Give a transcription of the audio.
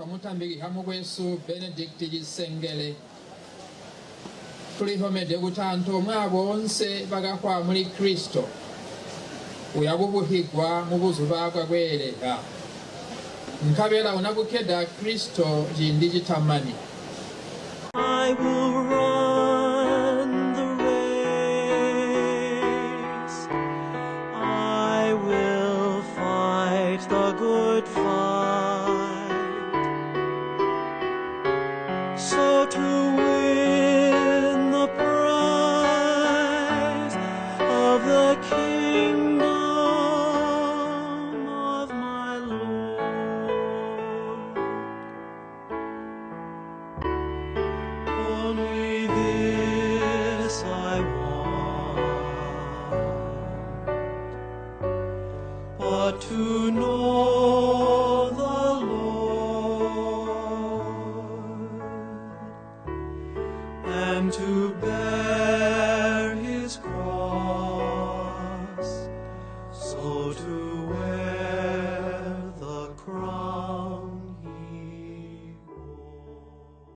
Kamutambi Hamugwesu Benedict Gisengele tulihomedde butanto omwabo onse bagakwa muri Kristo uyabubuhigwa mu buzuba bwagwerera nkabera onabukeda Kristo jindi gitamani. I will run the race, I will fight the good fight, so to win the prize of the kingdom of my Lord. Only this I want, but to know